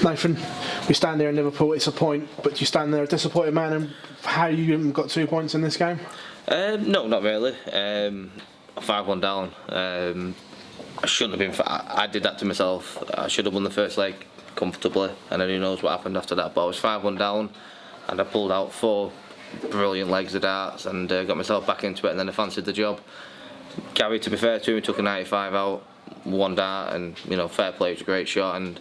Nathan, we stand there in Liverpool, it's a point, but you stand there a disappointed man and how you got 2 points in this game? No, not really. 5-1 down. I shouldn't have been. I did that to myself. I should have won the first leg comfortably, and then who knows what happened after that. But I was 5-1 down, and I pulled out 4 brilliant legs of darts and got myself back into it, and then I fancied the job. Gary, to be fair to him, took a 95 out, 1 dart, and fair play, it was a great shot. And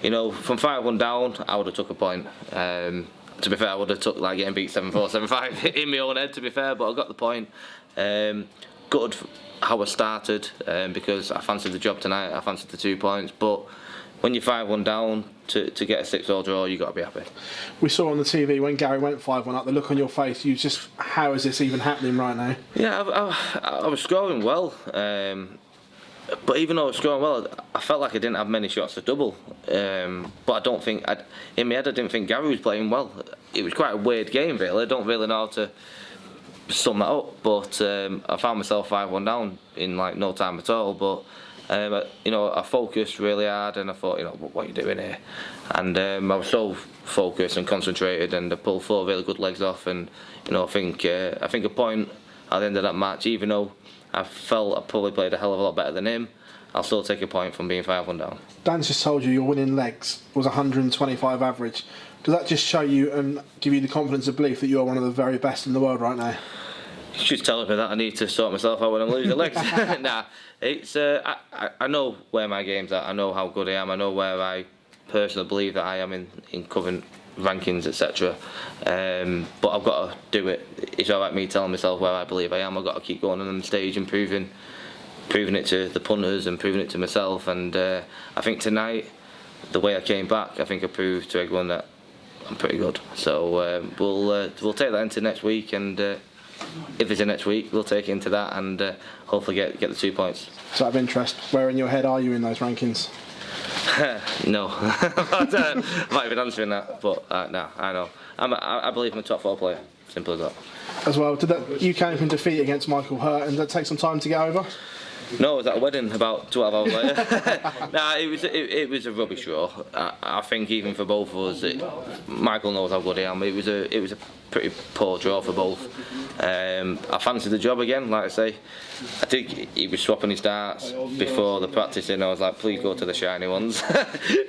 from 5-1 down, I would have took a point. To be fair, I would have took like getting beat 7-4, 7-5 in my own head, to be fair, but I got the point. Good how I started because I fancied the job tonight. I fancied the 2 points, but when you're 5-1 down to get a 6-all draw, you got to be happy. We saw on the TV when Gary went 5-1 up, the look on your face. You just, how is this even happening right now? Yeah, I was scoring well, but even though I was scoring well, I felt like I didn't have many shots to double. But I don't think in my head I didn't think Gary was playing well. It was quite a weird game, really. I don't really know how to sum that up, but I found myself 5-1 down in like no time at all. But I focused really hard, and I thought, what are you doing here? And I was so focused and concentrated, and I pulled 4 really good legs off. And I think a point at the end of that match, even though I felt I probably played a hell of a lot better than him, I'll still take a point from being 5-1 down. Dan's just told you your winning legs was 125 average. Does that just show you and give you the confidence and belief that you are one of the very best in the world right now? She's telling me that I need to sort myself out when I'm losing legs. Nah, it's I know where my game's at. I know how good I am. I know where I personally believe that I am in current rankings, etc. But I've got to do it. It's all right me telling myself where I believe I am. I've got to keep going on the stage and proving it to the punters and proving it to myself. And I think tonight, the way I came back, I think I proved to everyone that I'm pretty good. So we'll take that into next week, and if it's in next week, we'll take it into that and hopefully get the 2 points. So, out of interest, where in your head are you in those rankings? No, I'm not even answering that. But no, I know. I believe I'm a top 4 player. Simple as that. As well, you came from defeat against Michael Hurt, and did that take some time to get over? No, I was at a wedding about 12 hours later. Nah, it was a rubbish draw. I think even for both of us, Michael knows how good I am. It was a pretty poor draw for both. I fancied the job again, like I say. I think he was swapping his darts before the practicing. I was like, please go to the shiny ones,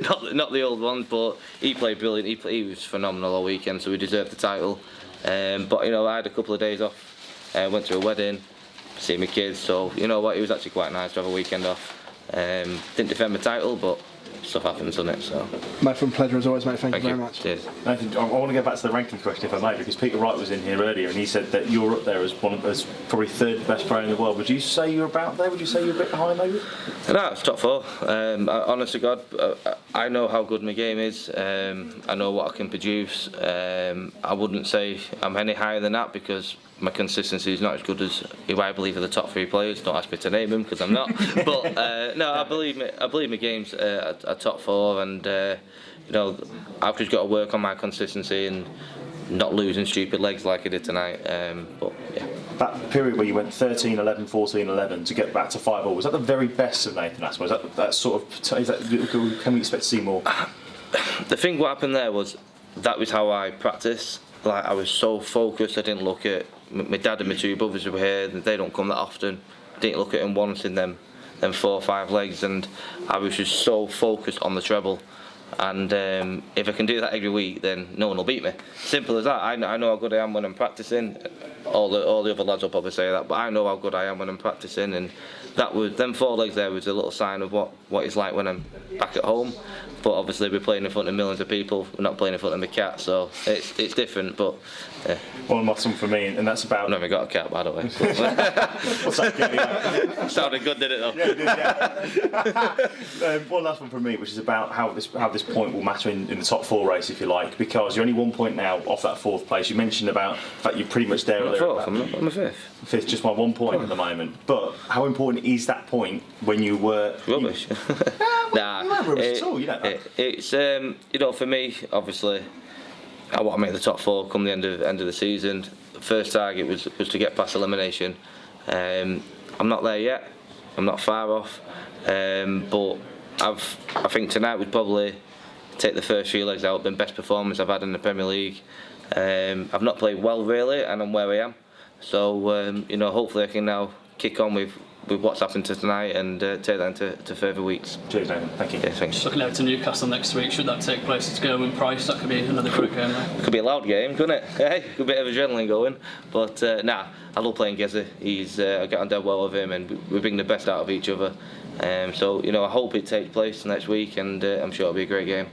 not the old ones. But he played brilliant. He was phenomenal all weekend, so he deserved the title. But I had a couple of days off. Went to a wedding. See my kids, so it was actually quite nice to have a weekend off. Didn't defend my title, but stuff happens, doesn't it? So. Nathan, pleasure as always, mate. Thank you very much. Cheers. Nathan, I want to go back to the ranking question, if I may, because Peter Wright was in here earlier and he said that you're up there as probably 3rd best player in the world. Would you say you're about there? Would you say you're a bit behind, maybe? No, it's top 4. Honest to God, I know how good my game is. I know what I can produce. I wouldn't say I'm any higher than that because my consistency is not as good as who I believe are the top 3 players. Don't ask me to name them because I'm not. But no, I believe my game's a top 4, and I've just got to work on my consistency and not losing stupid legs like I did tonight. But yeah. That period where you went 13-11, 14-11 to get back to 5-all, was that the very best of Nathan Aspinall? Can we expect to see more? The thing what happened there was that was how I practice. Like I was so focused, I didn't look at my dad and my 2 brothers who were here. They don't come that often. I didn't look at them once in them 4 or 5 legs, and I was just so focused on the treble. And if I can do that every week, then no one will beat me. Simple as that. I know how good I am when I'm practicing. All the other lads will probably say that, but I know how good I am when I'm practicing, and that was them 4 legs there was a little sign of what it's like when I'm back at home. But obviously we're playing in front of millions of people. We're not playing in front of my cat, so it's different. But yeah. One last one for me, and that's about. I've never got a cat, by the way. What's that anyway? Sounded good, did it though? Yeah, it did, yeah. One last one from me, which is about how this point will matter in the top 4 race, if you like, because you're only 1 point now off that 4th place. You mentioned about the fact you're pretty much there. I'm 4th. I'm a 5th. 5th, just by 1 point at the moment. But how important is that point when you were rubbish? Nah, you weren't rubbish at all. You know that. It's for me, obviously, I want to make the top 4 come the end of the season. The first target was to get past elimination. I'm not there yet. I'm not far off. But I think tonight was probably take the first few legs out, been best performance I've had in the Premier League. I've not played well really, and I'm where I am. So you know, hopefully I can now kick on with what's happened to tonight and take that into further weeks. Cheers, Nathan. Thank you. Yeah, thanks. Just looking out to Newcastle next week, should that take place to go in Price, that could be another great game there. Could be a loud game, couldn't it? Hey, a bit of adrenaline going. But I love playing Gezi. I get on dead well with him, and we bring the best out of each other. So you know, I hope it takes place next week, and I'm sure it'll be a great game.